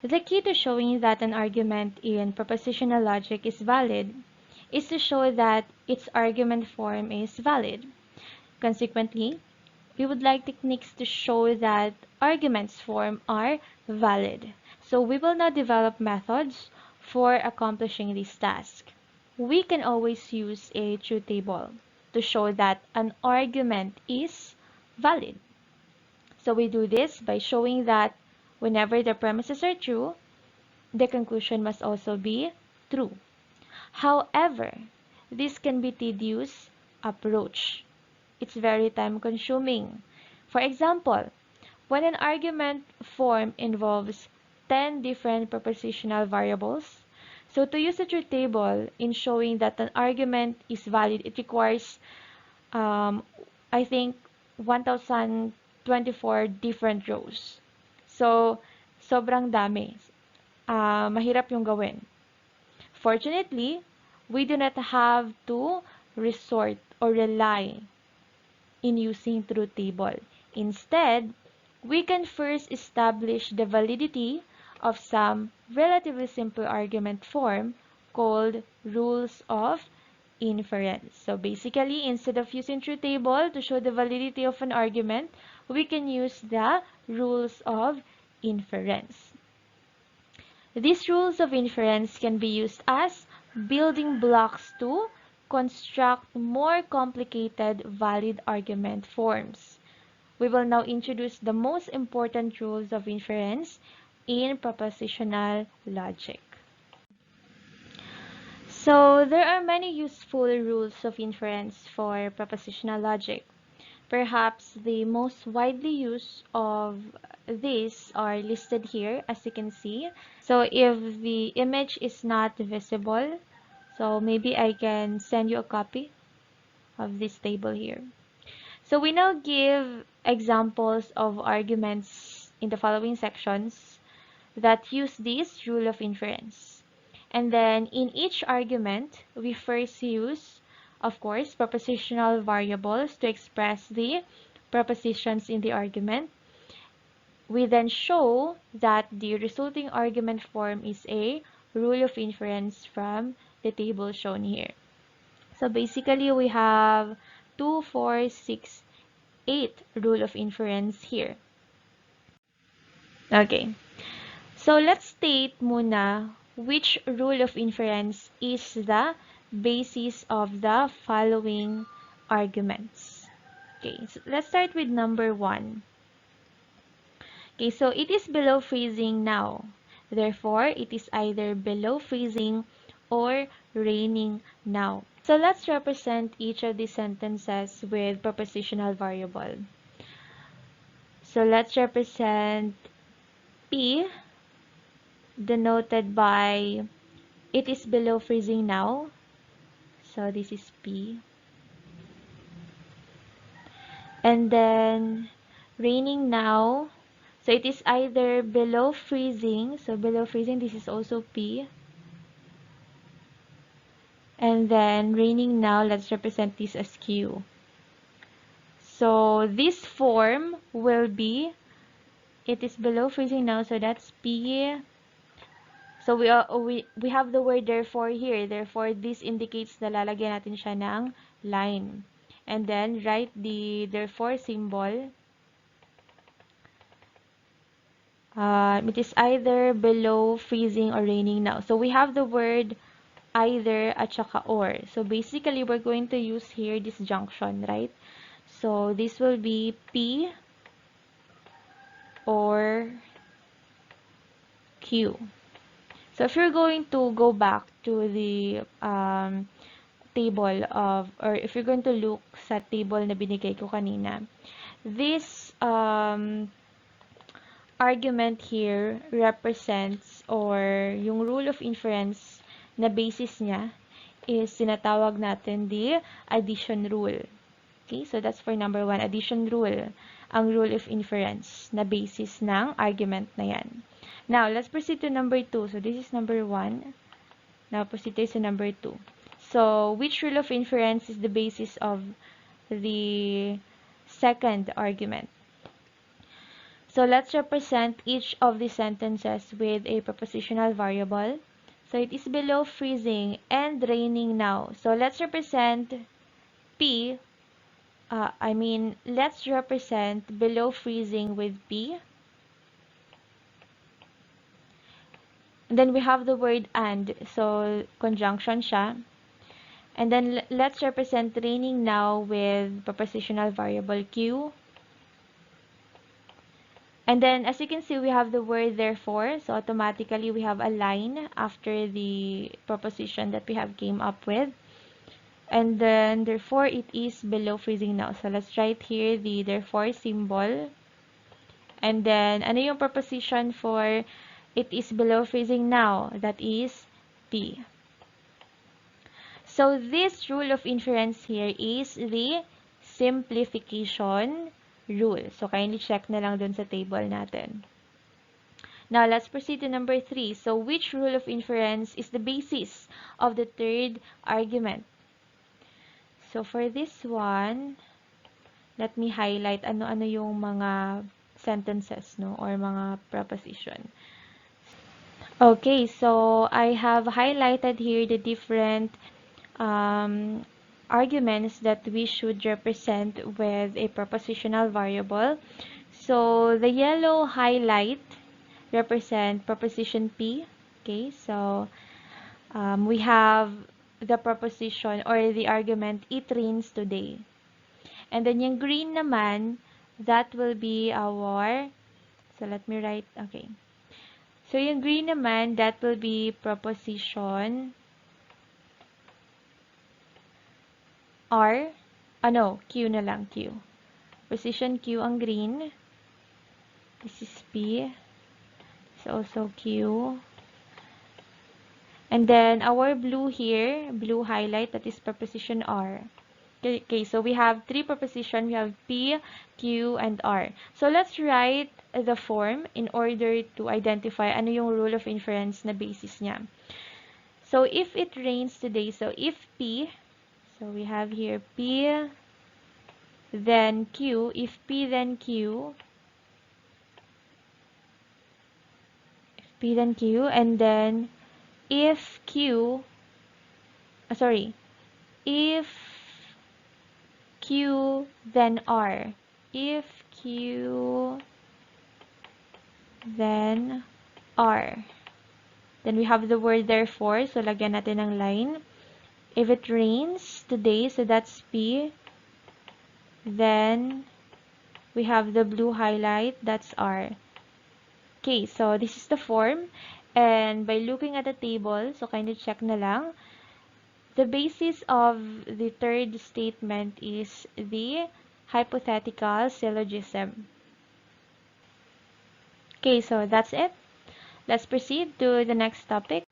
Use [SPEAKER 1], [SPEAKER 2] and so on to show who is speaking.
[SPEAKER 1] The key to showing that an argument in propositional logic is valid is to show that its argument form is valid. Consequently, we would like techniques to show that arguments form are valid. So we will now develop methods for accomplishing this task. We can always use a truth table to show that an argument is valid. So we do this by showing that whenever the premises are true, the conclusion must also be true. However, this can be tedious approach. It's very time consuming. For example, when an argument form involves 10 different propositional variables, so to use a truth table in showing that an argument is valid, it requires, um, I think, 1,024 different rows. So, sobrang dami. Mahirap yung gawin. Fortunately, we do not have to resort or rely in using truth table. Instead, we can first establish the validity of some relatively simple argument form called rules of inference. So basically, instead of using truth table to show the validity of an argument, we can use the rules of inference. These rules of inference can be used as building blocks to construct more complicated valid argument forms. We will now introduce the most important rules of inference in propositional logic. So there are many useful rules of inference for propositional logic. Perhaps the most widely used of these are listed here, as you can see. So if the image is not visible, so maybe I can send you a copy of this table here. So we now give examples of arguments in the following sections that use this rule of inference. And then in each argument, we first use, of course, propositional variables to express the propositions in the argument. We then show that the resulting argument form is a rule of inference from the table shown here. So basically, we have 2, 4, 6, 8 rule of inference here. Okay. So let's state muna which rule of inference is the basis of the following arguments. Okay, so let's start with number 1. Okay, so it is below freezing now. Therefore, it is either below freezing or raining now. So let's represent each of these sentences with propositional variable. So let's represent P denoted by it is below freezing now. So this is P. And then raining now. So it is either below freezing. So below freezing, this is also P. And then raining now, let's represent this as Q. So this form will be it is below freezing now. So that's P. So we have the word therefore here. Therefore, this indicates na lalagyan natin siya ng line. And then write the therefore symbol. It is either below freezing or raining now. So we have the word either at saka or. So basically, we're going to use here this junction, right? So this will be P or Q. So if you're going to go back to the table of, or if you're going to look sa table na binigay ko kanina, this argument here represents, or yung rule of inference na basis niya is sinatawag natin the addition rule. Okay, so that's for number 1, addition rule, ang rule of inference na basis ng argument na yan. Now, let's proceed to number 2. So, this is number 1. Now, proceed to number 2. So, which rule of inference is the basis of the second argument? So let's represent each of the sentences with a prepositional variable. So it is below freezing and raining now. So let's represent P, let's represent below freezing with P. And then we have the word and, so conjunction siya. And then let's represent raining now with prepositional variable Q. And then as you can see, we have the word therefore, so automatically we have a line after the proposition that we have came up with. And then therefore it is below freezing now. So let's write here the therefore symbol. And then ano yung preposition for it is below freezing now? That is P. So this rule of inference here is the simplification rule. So kindly check na lang dun sa table natin. Now let's proceed to number 3. So which rule of inference is the basis of the third argument? So for this one, let me highlight ano-ano yung mga sentences, no, or mga preposition. Okay, so I have highlighted here the different arguments that we should represent with a prepositional variable. So the yellow highlight represent preposition P. Okay, so we have the preposition or the argument, it rains today. And then yung green naman, that will be our, so let me write, okay. So yung green naman, that will be preposition R, Q na lang, Q. Position Q ang green. This is P. It's also Q. And then our blue here, blue highlight, that is preposition R. Okay, so we have three prepositions. We have P, Q, and R. So let's write the form in order to identify ano yung rule of inference na basis niya. So if it rains today, so if P, so we have here P, then Q. If P, then Q. If P, then Q. And then if Q, if Q, then R. If Q, then R. Then we have the word therefore, so lagyan natin ng line. If it rains today, so that's P. Then we have the blue highlight, that's R. Okay, so this is the form. And by looking at the table, so kindly check na lang. The basis of the third statement is the hypothetical syllogism. Okay, so that's it. Let's proceed to the next topic.